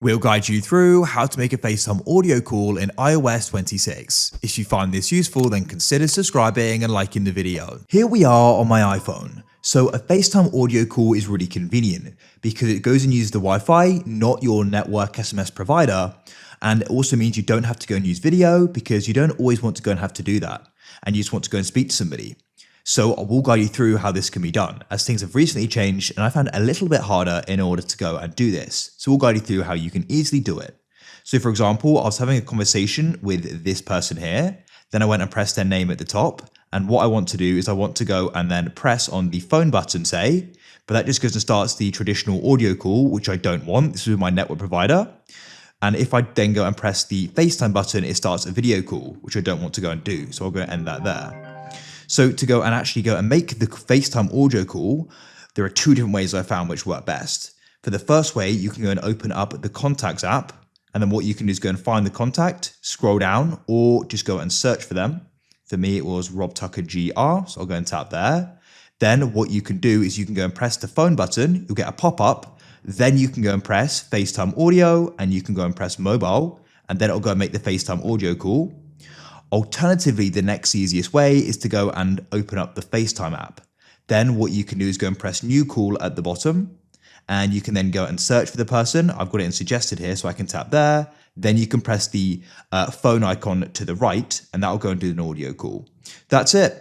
We'll guide you through how to make a FaceTime audio call in iOS 26. If you find this useful, then consider subscribing and liking the video. Here we are on my iPhone. So a FaceTime audio call is really convenient because it goes and uses the Wi-Fi, not your network SMS provider. And it also means you don't have to go and use video because you don't always want to go and have to do that. And you just want to go and speak to somebody. So I will guide you through how this can be done, as things have recently changed and I found it a little bit harder in order to go and do this. So we'll guide you through how you can easily do it. So for example, I was having a conversation with this person here, then I went and pressed their name at the top. And what I want to do is I want to go and then press on the phone button, say, but that just goes and starts the traditional audio call, which I don't want. This is with my network provider. And if I then go and press the FaceTime button, it starts a video call, which I don't want to go and do. So I'll go and end that there. So to go and actually go and make the FaceTime audio call, there are two different ways I found which work best. For the first way, you can go and open up the Contacts app, and then what you can do is go and find the contact, scroll down, or just go and search for them. For me, it was Rob Tucker GR, so I'll go and tap there. Then what you can do is you can go and press the phone button, you'll get a pop-up, then you can go and press FaceTime audio, and you can go and press mobile, and then it'll go and make the FaceTime audio call. Alternatively, the next easiest way is to go and open up the FaceTime app. Then what you can do is go and press new call at the bottom, and you can then go and search for the person. I've got it in suggested here, so I can tap there. Then you can press the phone icon to the right, and that will go and do an audio call. That's it.